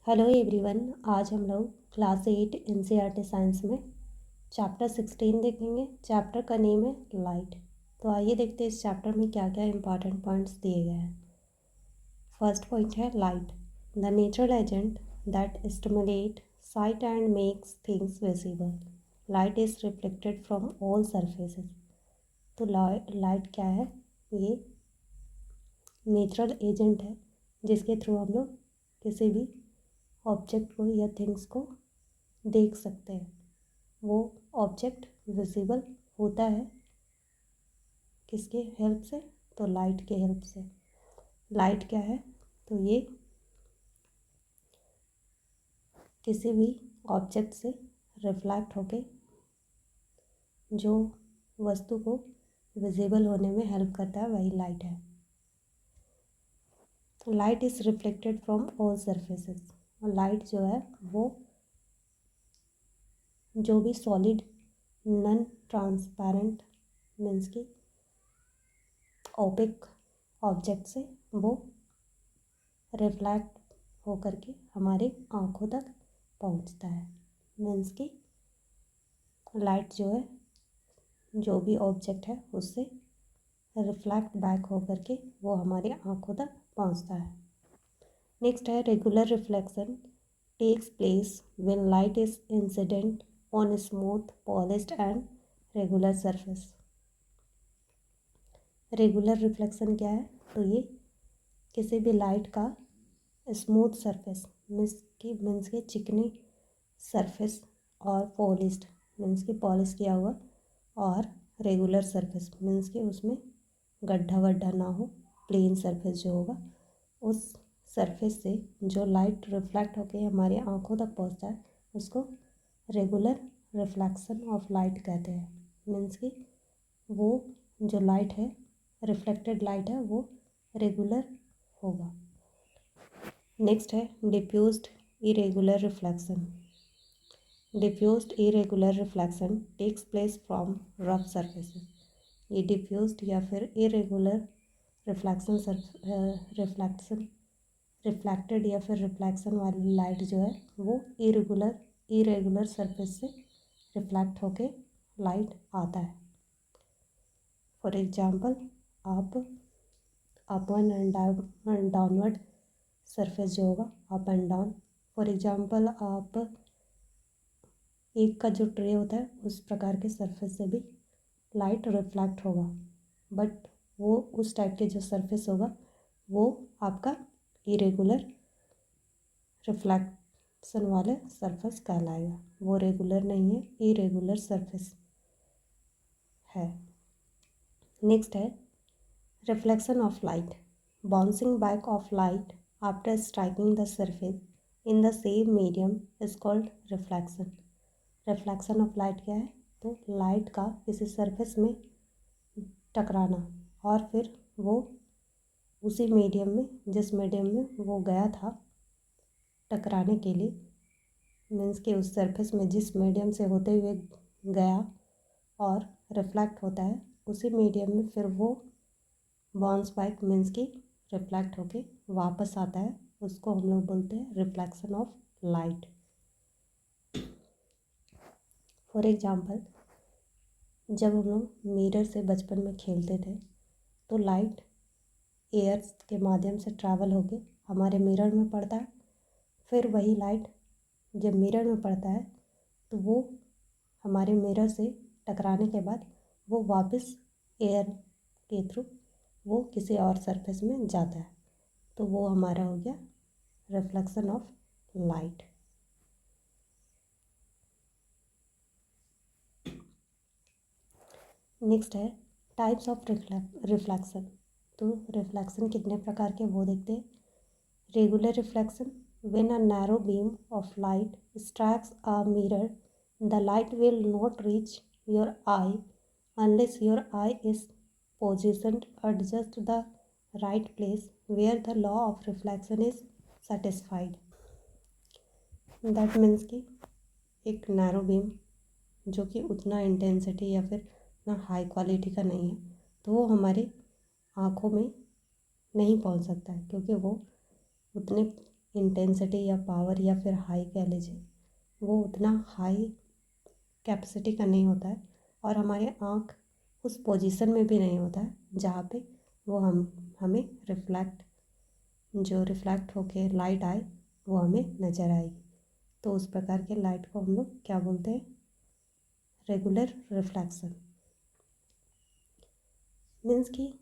Hello everyone. आज हम लोग क्लास 8 एनसीईआरटी साइंस में चैप्टर 16 देखेंगे। चैप्टर का नेम है लाइट। तो आइए देखते हैं इस चैप्टर में क्या क्या इंपॉर्टेंट पॉइंट्स दिए गए हैं। फर्स्ट पॉइंट है light, the natural agent that stimulate site and makes things visible. Light is reflected from all surfaces. तो लाइट क्या है? ये नेचुरल एजेंट है जिसके थ्रू हम लोग किसी भी ऑब्जेक्ट को या थिंग्स को देख सकते हैं। वो ऑब्जेक्ट विजिबल होता है किसके हेल्प से? तो लाइट के हेल्प से। लाइट क्या है? तो ये किसी भी ऑब्जेक्ट से रिफ्लेक्ट होके जो वस्तु को विजिबल होने में हेल्प करता है वही लाइट है। Light is reflected from all surfaces. और लाइट जो है वो जो भी सॉलिड नॉन ट्रांसपेरेंट मीन्स की ओपेक ऑब्जेक्ट से वो रिफ्लेक्ट होकर के हमारे आँखों तक पहुंचता है। मीन्स की लाइट जो है जो भी ऑब्जेक्ट है उससे रिफ्लेक्ट बैक होकर के वो हमारे आँखों तक पहुंचता है। नेक्स्ट है regular reflection takes place when light is incident on smooth polished and regular surface. Regular reflection क्या है? तो ये किसी भी लाइट का स्मूथ सरफेस मीन्स की चिकनी सरफेस और पॉलिश्ड मीन्स की पॉलिश किया हुआ और रेगुलर सरफेस मीन्स कि उसमें गड्ढा वड्ढा ना हो, प्लेन सरफेस जो होगा उस सरफेस से जो लाइट रिफ्लेक्ट होकर हमारी आँखों तक पहुँचता है उसको रेगुलर रिफ्लेक्शन ऑफ लाइट कहते हैं। मीन्स कि वो जो लाइट है रिफ्लेक्टेड लाइट है वो रेगुलर होगा। नेक्स्ट है diffused irregular reflection. Diffused irregular reflection takes place from rough surfaces. ये डिफ्यूज्ड या फिर इरेगुलर रिफ्लेक्टेड या फिर रिफ्लेक्शन वाली लाइट जो है वो इरेगुलर सरफेस से रिफ्लेक्ट होके लाइट आता है। फॉर एग्जांपल आप अप एंड डाउनवर्ड सरफेस जो होगा up and down, for example आप एक का जो ट्रे होता है उस प्रकार के सरफेस से भी लाइट रिफ्लेक्ट होगा, बट वो उस टाइप के जो सरफेस होगा वो आपका इरेगुलर रिफ्लेक्शन वाले सरफेस कहलाएगा। वो रेगुलर नहीं है, इरेगुलर सरफेस है। नेक्स्ट है reflection of light, bouncing back of light after striking the surface in the same medium is called reflection. Reflection of light क्या है? तो लाइट का किसी सरफेस में टकराना और फिर वो उसी मीडियम में जिस मीडियम में वो गया था टकराने के लिए मीन्स कि उस सरफेस में जिस मीडियम से होते हुए गया और रिफ्लेक्ट होता है उसी मीडियम में फिर वो बाउंस बैक मीन्स कि रिफ्लेक्ट होके वापस आता है, उसको हम लोग बोलते हैं reflection of light. For example जब हम लोग मिरर से बचपन में खेलते थे तो लाइट एयर के माध्यम से ट्रैवल होके हमारे मिरर में पड़ता है, फिर वही लाइट जब मिरर में पड़ता है तो वो हमारे मिरर से टकराने के बाद वो वापस एयर के थ्रू वो किसी और सरफेस में जाता है, तो वो हमारा हो गया रिफ्लेक्शन ऑफ लाइट। नेक्स्ट है टाइप्स ऑफ रिफ्लेक्शन। तो रिफ्लेक्शन कितने प्रकार के वो देखते हैं। Regular reflection, when a narrow beam of light strikes a mirror, the light will not reach your eye unless your eye is positioned at just the right place where the law of reflection is satisfied. That means कि एक narrow beam जो कि उतना intensity या फिर ना high quality का नहीं है तो वो हमारी आँखों में नहीं पहुँच सकता है क्योंकि वो उतने इंटेंसिटी या पावर या फिर हाई कह लीजिए, वो उतना हाई कैपेसिटी का नहीं होता है और हमारे आँख उस पोजीशन में भी नहीं होता है जहाँ पे वो हमें रिफ्लेक्ट होके लाइट आए वो हमें नज़र आएगी। तो उस प्रकार के लाइट को हम लोग क्या बोलते हैं? Regular reflection. मीन्स कि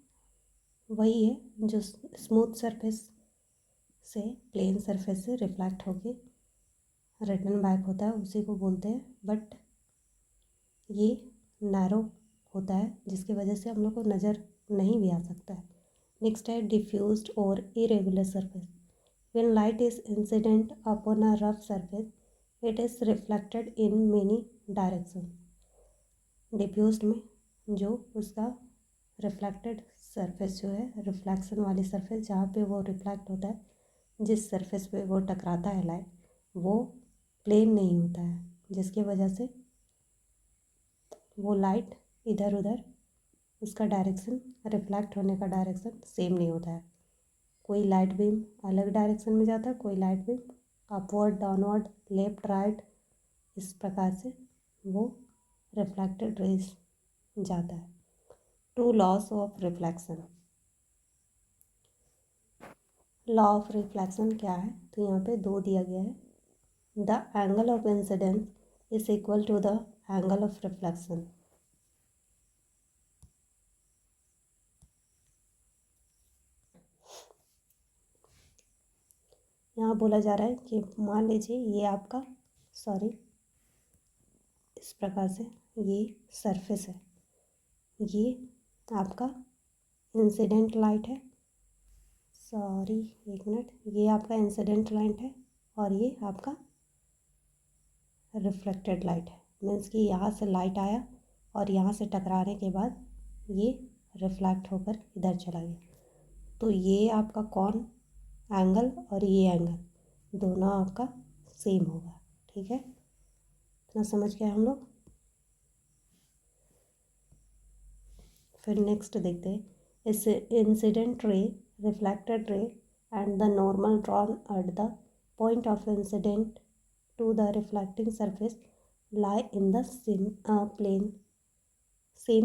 वही है जो स्मूथ सरफेस से प्लेन सरफेस से रिफ्लेक्ट होके रिटर्न बैक होता है, उसी को बोलते हैं। बट ये नैरो होता है जिसकी वजह से हम लोग को नज़र नहीं भी आ सकता है। नेक्स्ट है डिफ्यूज्ड और irregular surface. When light is incident upon a rough surface it is reflected in many direction. Diffused में जो उसका रिफ्लेक्टेड सरफेस जो है, रिफ्लेक्शन वाली सरफेस जहाँ पे वो रिफ्लेक्ट होता है, जिस सरफेस पे वो टकराता है लाइट, वो प्लेन नहीं होता है, जिसकी वजह से वो लाइट इधर उधर उसका डायरेक्शन, रिफ्लेक्ट होने का डायरेक्शन सेम नहीं होता है। कोई लाइट बीम अलग डायरेक्शन में जाता है, कोई light beam upward, downward, left, right, इस प्रकार से वो रिफ्लेक्टेड रेज जाता है। Two laws of reflection. Law of reflection क्या है? तो यहाँ पे दो दिया गया है। The angle of incidence is equal to the angle of reflection. यहाँ बोला जा रहा है कि मान लीजिए ये आपका इस प्रकार से ये सरफेस है, ये आपका इंसिडेंट लाइट है, एक मिनट, ये आपका इंसिडेंट लाइट है और ये आपका रिफ्लेक्टेड लाइट है। मीन्स कि यहाँ से लाइट आया और यहाँ से टकराने के बाद ये रिफ्लेक्ट होकर इधर चला गया। तो ये आपका कौन एंगल और ये एंगल दोनों आपका सेम होगा। ठीक है, इतना समझ गए हम लोग। फिर नेक्स्ट देखते हैं, इस incident ray, reflected ray and the normal drawn at the point of incident to the reflecting surface lie in the same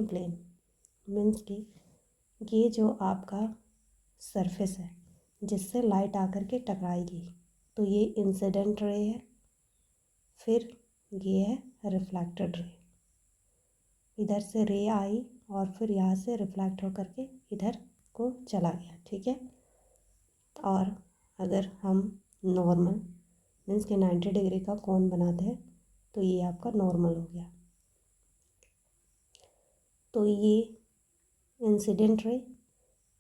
plane। Means कि ये जो आपका सरफेस है जिससे लाइट आकर के टकराएगी, तो ये इंसिडेंट रे है, फिर ये है रिफ्लेक्टेड रे। इधर से रे आई और फिर यहाँ से रिफ्लेक्ट होकर के इधर को चला गया। ठीक है, और अगर हम नॉर्मल मीन्स कि 90 डिग्री का कोण बनाते हैं तो ये आपका नॉर्मल हो गया। तो ये इंसिडेंट रे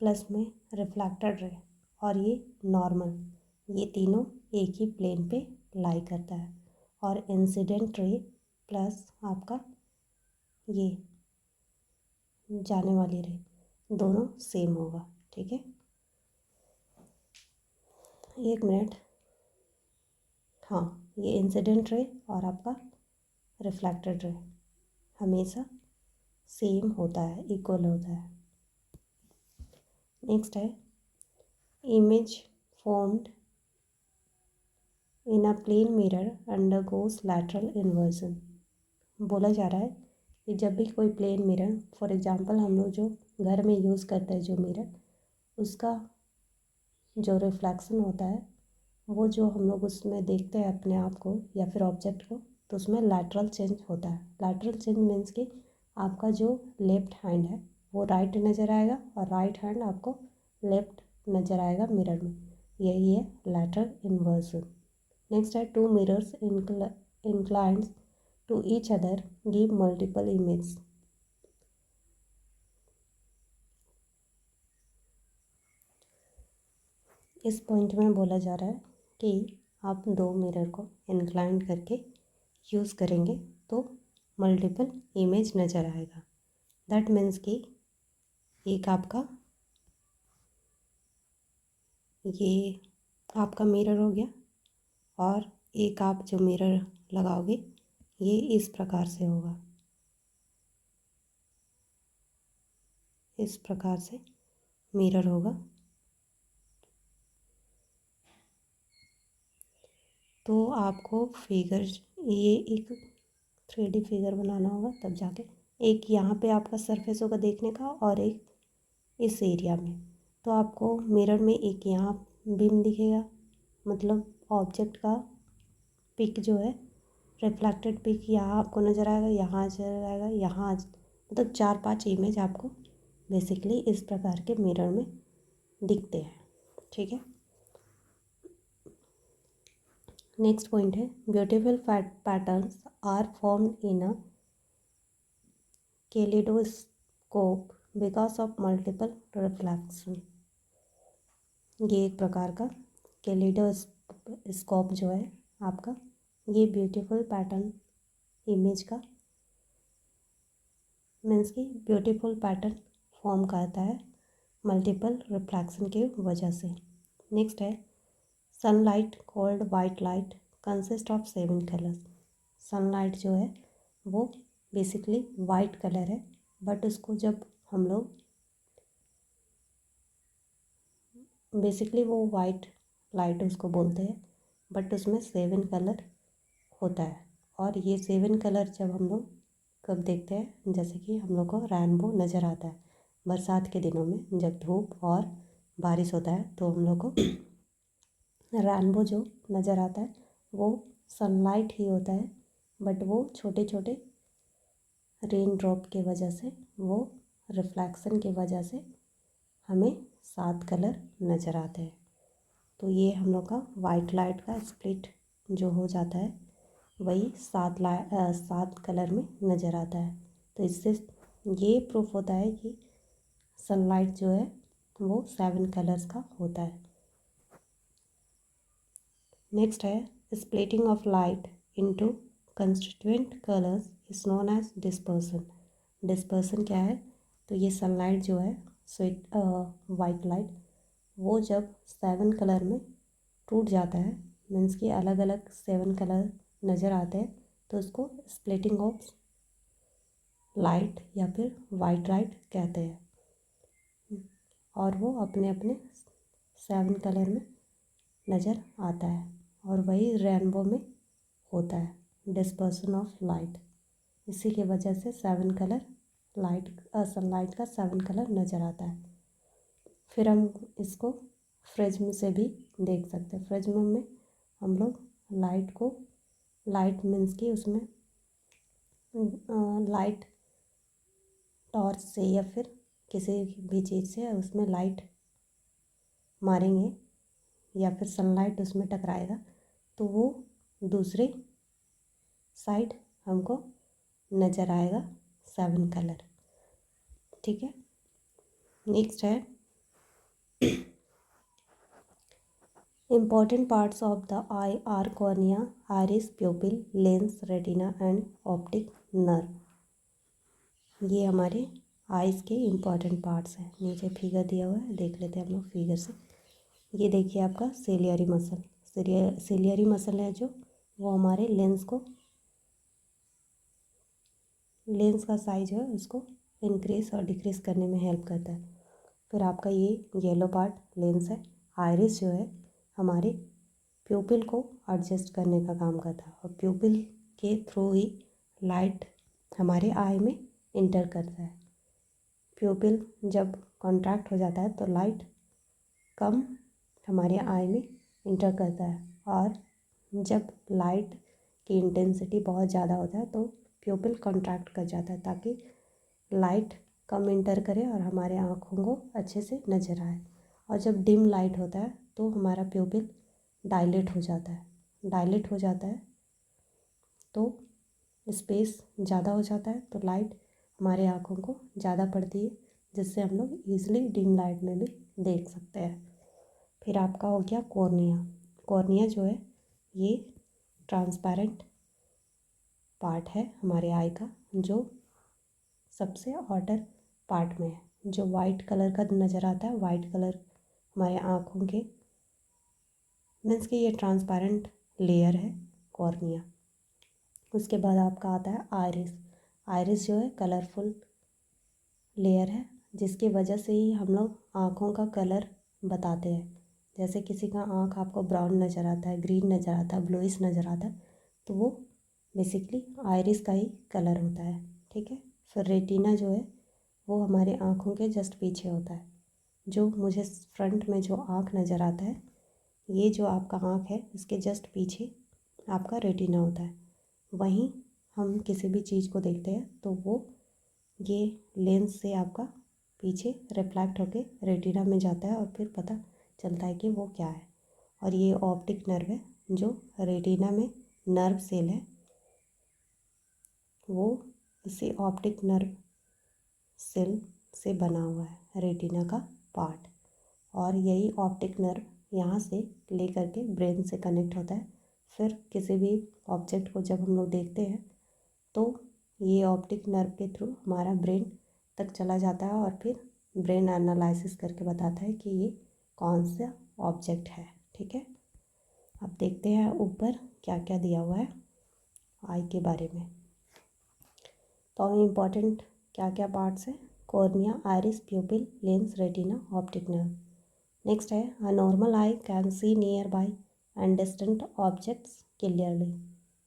प्लस में रिफ्लेक्टेड रे और ये नॉर्मल, ये तीनों एक ही प्लेन पे लाई करता है। और इंसिडेंट रे प्लस आपका ये जाने वाली रे दोनों सेम होगा। ठीक है, एक मिनट। हाँ, ये इंसिडेंट रे और आपका रिफ्लेक्टेड रे हमेशा सेम होता है, इक्वल होता है। नेक्स्ट है image formed in a plane mirror undergoes lateral inversion. बोला जा रहा है कि जब भी कोई प्लेन मिरर, फॉर एग्जांपल हम लोग जो घर में यूज़ करते हैं जो मिरर, उसका जो रिफ्लेक्शन होता है वो जो हम लोग उसमें देखते हैं अपने आप को या फिर ऑब्जेक्ट को, तो उसमें लैटरल चेंज होता है। लैटरल चेंज मीन्स कि आपका जो लेफ्ट हैंड है वो राइट नज़र आएगा और राइट हैंड आपको लेफ्ट नज़र आएगा मिरर में, यही है लैटरल इन्वर्जन। नेक्स्ट है two mirrors inclined to each other give multiple image. इस पॉइंट में बोला जा रहा है कि आप दो मिरर को इंक्लाइन करके यूज़ करेंगे तो मल्टीपल इमेज नज़र आएगा। दैट मीन्स कि एक आपका ये आपका मिरर हो गया और एक आप जो मिरर लगाओगे ये इस प्रकार से होगा, इस प्रकार से मिरर होगा। तो आपको फिगर ये एक 3D फिगर बनाना होगा, तब जाके एक यहाँ पे आपका सरफेस होगा देखने का और एक इस एरिया में। तो आपको मिरर में एक यहाँ बीम दिखेगा, मतलब ऑब्जेक्ट का पिक जो है रिफ्लेक्टेड पिक यहाँ आपको नज़र आएगा, यहाँ नज़र आएगा, यहाँ मतलब 4-5 इमेज आपको बेसिकली इस प्रकार के मिरर में दिखते हैं। ठीक है, नेक्स्ट पॉइंट है beautiful patterns are formed in a kaleidoscope because of multiple reflection. ये एक प्रकार का कैलिडोस्कोप जो है आपका, ये ब्यूटीफुल पैटर्न इमेज का मीन्स कि ब्यूटीफुल पैटर्न फॉर्म करता है मल्टीपल रिफ्लेक्शन की वजह से। नेक्स्ट है sunlight called white light consist of 7 colours. Sunlight जो है वो बेसिकली वाइट कलर है, बट उसको जब हम लोग बेसिकली वो वाइट लाइट उसको बोलते हैं, बट उसमें 7 कलर होता है। और ये 7 कलर जब हम लोग कब देखते हैं, जैसे कि हम लोग को रेनबो नज़र आता है बरसात के दिनों में, जब धूप और बारिश होता है तो हम लोग को रेनबो जो नज़र आता है वो सनलाइट ही होता है, बट वो छोटे छोटे रेन ड्रॉप की वजह से, वो रिफ्लेक्शन की वजह से हमें 7 कलर नज़र आते हैं। तो ये हम लोग का वाइट लाइट का स्प्लिट जो हो जाता है वही 7 कलर में नज़र आता है। तो इससे ये प्रूफ होता है कि सनलाइट जो है वो 7 कलर्स का होता है। नेक्स्ट है splitting of light into constituent colours is known as dispersion. Dispersion क्या है, तो ये सनलाइट जो है स्वीट वाइट लाइट वो जब 7 कलर में टूट जाता है, मीन्स कि अलग अलग 7 कलर नज़र आते हैं, तो उसको स्प्लिटिंग ऑफ लाइट या फिर वाइट लाइट कहते हैं। और वो अपने अपने 7 कलर में नज़र आता है, और वही रेनबो में होता है डिस्पर्सन ऑफ लाइट। इसी की वजह से 7 कलर लाइट सनलाइट का 7 कलर नज़र आता है। फिर हम इसको फ्रिज में से भी देख सकते हैं। फ्रिज में हम लोग लाइट मीन्स कि उसमें लाइट टॉर्च से या फिर किसी भी चीज़ से उसमें लाइट मारेंगे या फिर सनलाइट उसमें टकराएगा तो वो दूसरे साइड हमको नज़र आएगा 7 कलर। ठीक है, नेक्स्ट है important parts of the I R cornea, iris, pupil, lens, retina and optic nerve. ये हमारे आइज़ के इम्पॉर्टेंट पार्ट्स हैं। नीचे फिगर दिया हुआ है, देख लेते हैं हम लोग फिगर से। ये देखिए आपका सिलियरी मसल, सिलियरी मसल है जो वो हमारे लेंस का साइज है उसको इंक्रीज और डिक्रीज़ करने में हेल्प करता है। फिर आपका ये येलो पार्ट लेंस है। आइरिस जो है हमारे प्यूपिल को एडजस्ट करने का काम करता है, और प्यूपिल के थ्रू ही लाइट हमारे आई में इंटर करता है। प्यूपिल जब कॉन्ट्रैक्ट हो जाता है तो लाइट कम हमारे आई में इंटर करता है, और जब लाइट की इंटेंसिटी बहुत ज़्यादा होता है तो प्यूपिल कॉन्ट्रैक्ट कर जाता है ताकि लाइट कम इंटर करे और हमारे आँखों को अच्छे से नज़र आए। और जब डिम लाइट होता है तो हमारा प्यूपिल डायलेट हो जाता है तो स्पेस ज़्यादा हो जाता है, तो लाइट हमारे आँखों को ज़्यादा पड़ती है, जिससे हम लोग ईज़िली डिम लाइट में भी देख सकते हैं। फिर आपका हो गया कॉर्निया जो है ये ट्रांसपेरेंट पार्ट है हमारे आई का, जो सबसे आउटर पार्ट में है, जो वाइट कलर का नज़र आता है। वाइट कलर हमारे आँखों के मीन्स कि ये ट्रांसपेरेंट लेयर है कॉर्निया। उसके बाद आपका आता है आइरिस जो है कलरफुल लेयर है, जिसकी वजह से ही हम लोग आँखों का कलर बताते हैं। जैसे किसी का आँख आपको ब्राउन नज़र आता है, ग्रीन नज़र आता है, ब्लूइश नज़र आता है, तो वो बेसिकली आइरिस का ही कलर होता है। ठीक है। फिर रेटिना जो है वो हमारे आँखों के जस्ट पीछे होता है। जो मुझे फ्रंट में जो आँख नज़र आता है, ये जो आपका आँख है इसके जस्ट पीछे आपका रेटिना होता है। वहीं हम किसी भी चीज़ को देखते हैं तो वो ये लेंस से आपका पीछे रिफ्लेक्ट होके रेटिना में जाता है और फिर पता चलता है कि वो क्या है। और ये ऑप्टिक नर्व है जो रेटिना में नर्व सेल है, वो इसी ऑप्टिक नर्व सेल से बना हुआ है रेटिना का पार्ट। और यही ऑप्टिक नर्व यहाँ से लेकर के ब्रेन से कनेक्ट होता है। फिर किसी भी ऑब्जेक्ट को जब हम लोग देखते हैं तो ये ऑप्टिक नर्व के थ्रू हमारा ब्रेन तक चला जाता है और फिर ब्रेन एनालिसिस करके बताता है कि ये कौन सा ऑब्जेक्ट है। ठीक है। अब देखते हैं ऊपर क्या क्या दिया हुआ है आई के बारे में। तो इम्पॉर्टेंट क्या क्या पार्ट्स हैं? Cornea, iris, pupil, lens, retina, optic nerve. Next है a normal eye can see nearby and distant objects clearly.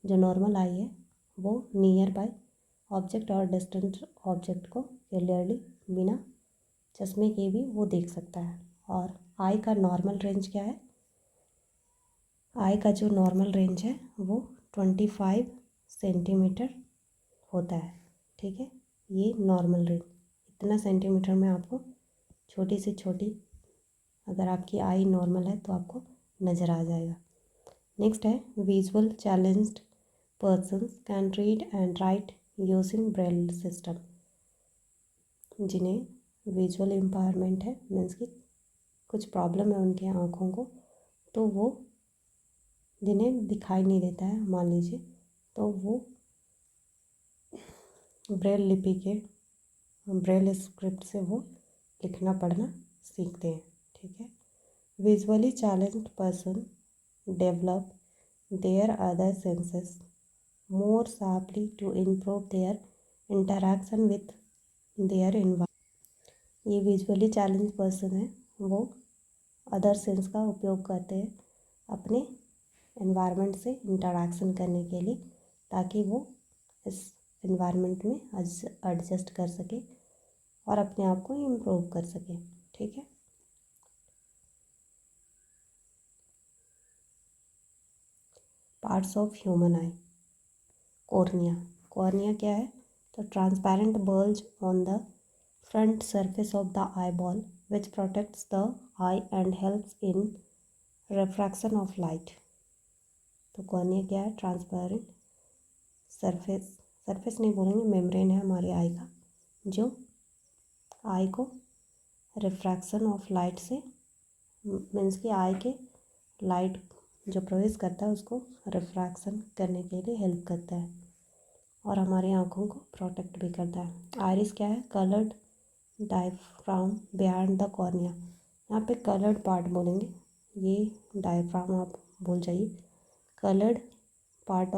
जो नॉर्मल आई है वो नियर बाय ऑब्जेक्ट और डिस्टेंट ऑब्जेक्ट को क्लियरली बिना चश्मे के भी वो देख सकता है। और आई का नॉर्मल रेंज क्या है? आई का जो नॉर्मल रेंज है वो 25 सेंटीमीटर होता है। ठीक है। ये नॉर्मल रेंज, इतना सेंटीमीटर में आपको छोटी से छोटी, अगर आपकी आई नॉर्मल है तो आपको नज़र आ जाएगा। नेक्स्ट है visual challenged persons can read and right using Braille system. जिन्हें विजुअल एम्पावरमेंट है, मीन्स कि कुछ प्रॉब्लम है उनके आँखों को, तो वो जिन्हें दिखाई नहीं देता है मान लीजिए, तो वो ब्रेल लिपि के ब्रेल स्क्रिप्ट से वो लिखना पढ़ना सीखते हैं। ठीक है। Visually challenged person develop their other senses more sharply to improve their interaction with their environment। ये विजुअली चैलेंज पर्सन है, वो अदर सेंस का उपयोग करते हैं अपने एनवायरनमेंट से इंटरेक्शन करने के लिए, ताकि वो इस एनवायरनमेंट में एडजस्ट कर सके और अपने आप को इम्प्रूव कर सके। ठीक है। Parts of human I. Cornea. Cornea क्या है? तो transparent bulge on the front surface of the eyeball which protects the eye and helps in refraction of light। तो कॉर्निया क्या है? ट्रांसपेरेंट सरफेस, सरफेस नहीं बोलेंगे, मेम्ब्रेन है हमारे आई का, जो आई को रिफ्रैक्शन ऑफ लाइट से, मीन्स कि आई के लाइट जो प्रवेश करता है उसको रिफ्रैक्शन करने के लिए हेल्प करता है और हमारी आँखों को प्रोटेक्ट भी करता है। आइरिस क्या है? Coloured diaphragm behind the cornea. यहाँ पे कलर्ड पार्ट बोलेंगे, ये डायफ्राम आप भूल जाइए। कलर्ड पार्ट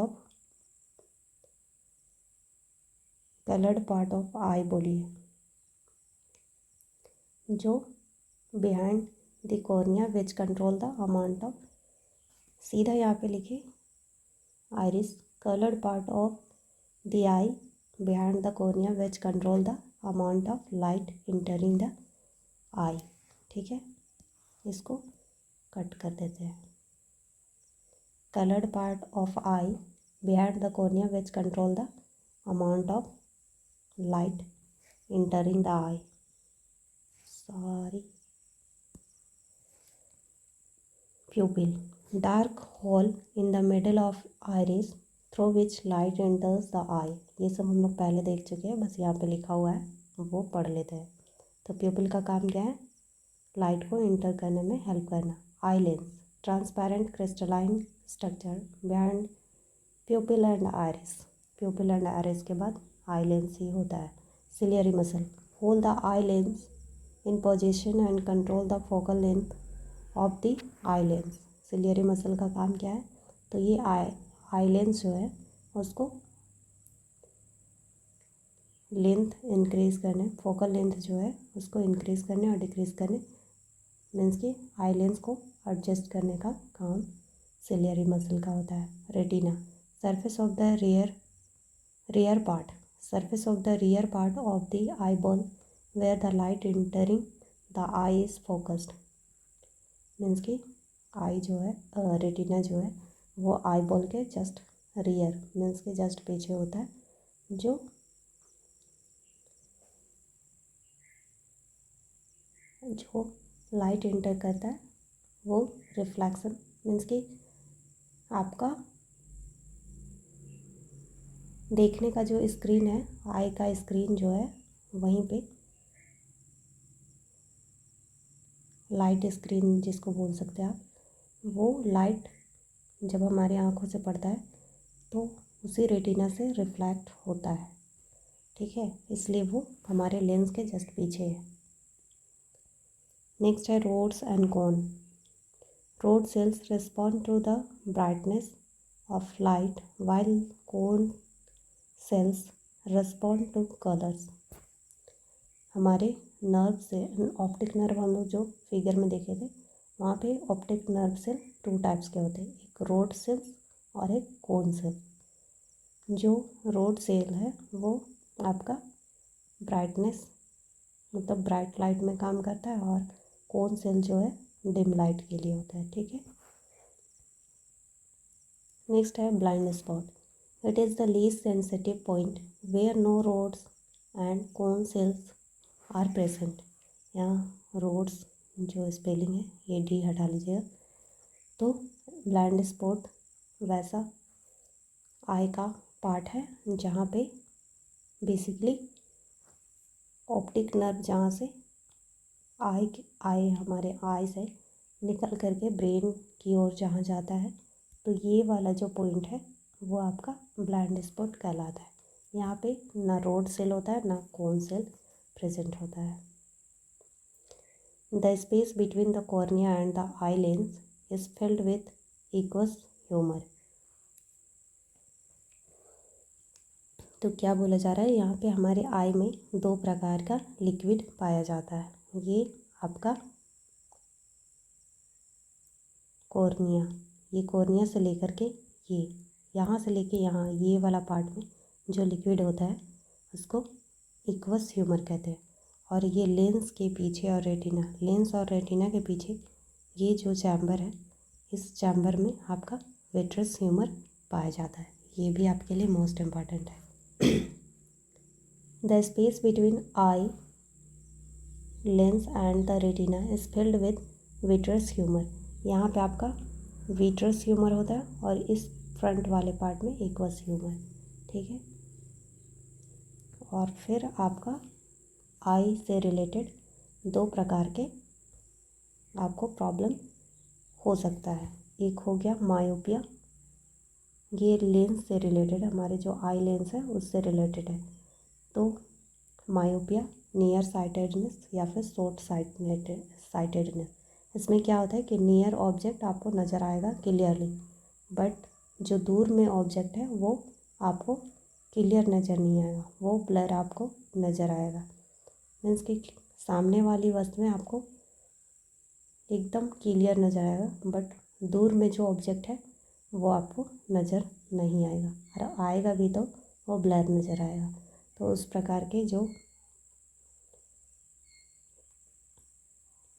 ऑफ आई बोलिए, जो behind the cornea which control the amount of, सीधा यहाँ पे लिखिए iris coloured part of the eye behind the cornea which control the amount of light entering the eye. ठीक है। इसको कट कर देते हैं। Coloured part of eye behind the cornea which control the amount of light entering the eye. Sorry. Pupil, dark hole in the middle of iris through which light enters the आई। ये सब हम लोग पहले देख चुके हैं, बस यहाँ पे लिखा हुआ है, वो पढ़ लेते हैं। तो प्यूपिल का काम क्या है? लाइट को इंटर करने में हेल्प करना। Eye lens, transparent crystalline structure behind प्यूपिल and iris. प्यूपिल and iris के बाद आई लेंस ही होता है। Ciliary muscle, hold the eye lens in position and control the focal length of the eye lens. Ciliary muscle का काम क्या है? तो ये आई लेंस जो है उसको लेंथ इंक्रीज़ करने, फोकल लेंथ जो है उसको इंक्रीज़ करने और डिक्रीज़ करने, मीन्स कि आई लेंस को एडजस्ट करने का काम सिलियरी मसल का होता है। Retina, surface of the rear part, surface of the rear part of the eyeball where the light entering the eye is focused, means कि आई जो है रेटिना जो है वो आई बॉल के जस्ट रियर मीन्स के जस्ट पीछे होता है, जो लाइट एंटर करता है वो रिफ्लेक्शन मीन्स कि आपका देखने का जो स्क्रीन है, आई का स्क्रीन जो है वहीं पे लाइट स्क्रीन जिसको बोल सकते हैं आप, वो लाइट जब हमारी आँखों से पड़ता है तो उसी रेटिना से रिफ्लेक्ट होता है, ठीक है, इसलिए वो हमारे लेंस के जस्ट पीछे है। नेक्स्ट है rods and cone. Rod cells respond to the brightness of light while cone cells respond to colours. हमारे नर्व से ऑप्टिक नर्व हम लोग जो फिगर में देखे थे वहाँ पे ऑप्टिक नर्व सेल 2 टाइप्स के होते हैं, एक रोड सेल्स और एक कोन सेल। जो रोड सेल है वो आपका ब्राइटनेस मतलब ब्राइट लाइट में काम करता है और कोन सेल जो है डिम लाइट के लिए होता है, ठीक है। नेक्स्ट है blind spot. It is the least sensitive point where no rods and cone cells are present. यहाँ रोड्स जो स्पेलिंग है ये डी हटा लीजिएगा। तो ब्लाइंड स्पॉट वैसा आई का पार्ट है जहाँ पे बेसिकली ऑप्टिक नर्व जहाँ से आई हमारे आई से निकल करके ब्रेन की ओर जहाँ जाता है, तो ये वाला जो पॉइंट है वो आपका ब्लाइंड स्पॉट कहलाता है। यहाँ पे ना रोड सेल होता है ना कोन सेल प्रेजेंट होता है। The space between the cornea and the eye lens is filled with aqueous humour. तो क्या बोला जा रहा है, यहाँ पे हमारे आई में 2 प्रकार का लिक्विड पाया जाता है। ये आपका कॉर्निया, ये कॉर्निया से लेकर के ये यहाँ से लेके यहाँ ये वाला पार्ट में जो लिक्विड होता है उसको एक्वस ह्यूमर कहते हैं। और ये लेंस के पीछे और रेटिना, लेंस और रेटिना के पीछे ये जो चैम्बर है, इस चैम्बर में आपका विट्रस ह्यूमर पाया जाता है। ये भी आपके लिए मोस्ट इम्पॉर्टेंट है। The space between eye lens and the retina is filled with vitreous humour. यहाँ पे आपका विट्रस ह्यूमर होता है और इस फ्रंट वाले पार्ट में एक्वस ह्यूमर, ठीक है। और फिर आपका आई से रिलेटेड 2 प्रकार के आपको प्रॉब्लम हो सकता है। एक हो गया मायोपिया, ये लेंस से रिलेटेड है, हमारे जो आई लेंस है उससे रिलेटेड है। तो मायोपिया, नियर साइटेडनेस या फिर शॉर्ट साइटेडनेस। इसमें क्या होता है कि नियर ऑब्जेक्ट आपको नज़र आएगा क्लियरली, बट जो दूर में ऑब्जेक्ट है वो आपको क्लियर नज़र नहीं आएगा, वो ब्लर आपको नज़र आएगा। मीन्स कि सामने वाली वस्तुएं आपको एकदम क्लियर नज़र आएगा, बट दूर में जो ऑब्जेक्ट है वो आपको नज़र नहीं आएगा, और आएगा भी तो वो ब्लर नज़र आएगा। तो उस प्रकार के जो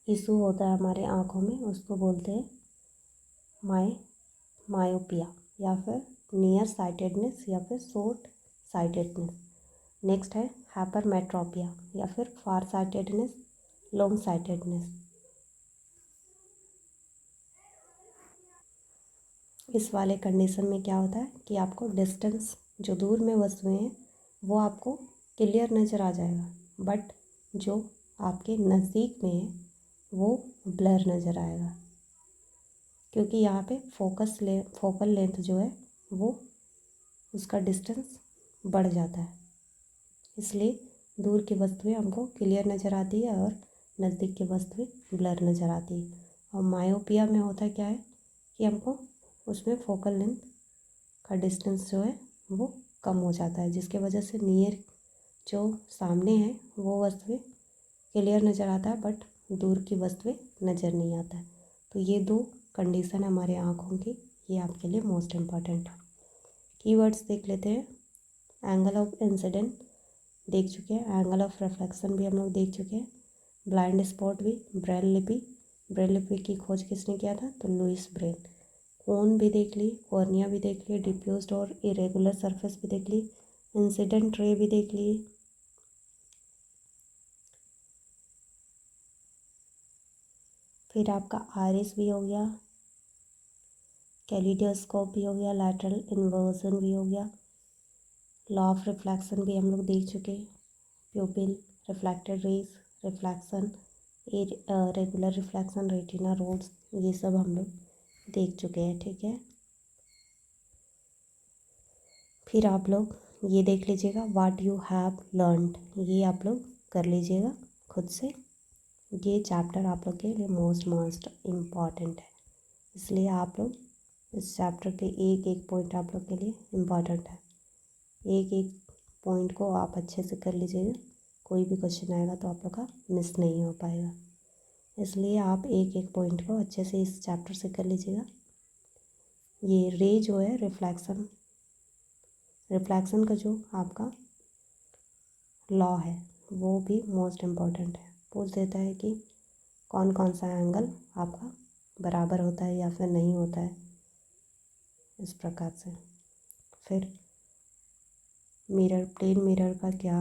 इशू होता है हमारे आँखों में उसको बोलते हैं मायोपिया या फिर नियर साइटेडनेस या फिर शॉर्ट साइटेडनेस। नेक्स्ट है हाइपरमेट्रोपिया या फिर फार साइटेडनेस, लॉन्ग साइटेडनेस। इस वाले कंडीशन में क्या होता है कि आपको डिस्टेंस जो दूर में वस्तुएं हैं वो आपको क्लियर नज़र आ जाएगा, बट जो आपके नज़दीक में है वो ब्लर नज़र आएगा, क्योंकि यहाँ पे फोकल लेंथ जो है वो उसका डिस्टेंस बढ़ जाता है, इसलिए दूर की वस्तुएं हमको क्लियर नज़र आती है और नज़दीक की वस्तुएं ब्लर नज़र आती है। और मायोपिया में होता क्या है कि हमको उसमें फोकल लेंथ का डिस्टेंस जो है वो कम हो जाता है, जिसके वजह से नियर जो सामने है वो वस्तुएं क्लियर नज़र आता है, बट दूर की वस्तुएं नज़र नहीं आता है। तो ये दो कंडीशन है हमारे आँखों की, ये आपके लिए मोस्ट इम्पॉर्टेंट है। कीवर्ड्स देख लेते हैं। एंगल ऑफ इंसिडेंट देख चुके हैं, एंगल ऑफ रिफ्लेक्शन भी हम लोग देख चुके हैं, ब्लाइंड स्पॉट भी, ब्रेल लिपि की खोज किसने किया था, तो लुइस ब्रेल। कोन भी देख ली, कॉर्निया भी देख ली, डिफ्यूज्ड और इरेगुलर सरफेस भी देख ली, इंसिडेंट रे भी देख ली, फिर आपका आइरिस भी हो गया, कैलिडोस्कोप भी हो गया, लैटरल इन्वर्जन भी हो गया, लॉ ऑफ रिफ्लेक्शन भी हम लोग देख चुके, pupil, reflected rays, reflection, regular reflection, retina rods, ये सब हम लोग देख चुके हैं। ठीक है, फिर आप लोग ये देख लीजिएगा, व्हाट यू हैव लर्नड, ये आप लोग कर लीजिएगा खुद से। ये चैप्टर आप लोग के लिए मोस्ट इम्पॉर्टेंट है, इसलिए आप लोग इस चैप्टर के एक एक पॉइंट आप लोग के लिए इम्पॉर्टेंट है। एक एक पॉइंट को आप अच्छे से कर लीजिएगा, कोई भी क्वेश्चन आएगा तो आप लोग का मिस नहीं हो पाएगा, इसलिए आप एक एक पॉइंट को अच्छे से इस चैप्टर से कर लीजिएगा। ये रे जो है रिफ्लेक्शन का जो आपका लॉ है वो भी मोस्ट इम्पॉर्टेंट है। पूछ देता है कि कौन कौन सा एंगल आपका बराबर होता है या फिर नहीं होता है, इस प्रकार से। फिर प्लेन मिरर का क्या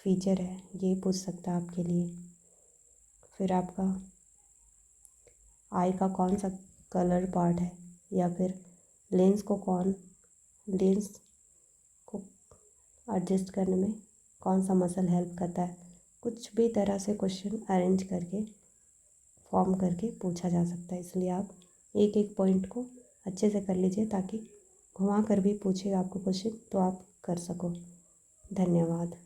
फीचर है ये पूछ सकता है आपके लिए। फिर आपका आई का कौन सा कलर पार्ट है, या फिर लेंस को एडजस्ट करने में कौन सा मसल हेल्प करता है, कुछ भी तरह से क्वेश्चन अरेंज करके फॉर्म करके पूछा जा सकता है, इसलिए आप एक एक पॉइंट को अच्छे से कर लीजिए ताकि घुमा कर भी पूछेगा आपको क्वेश्चन तो आप कर सको। धन्यवाद।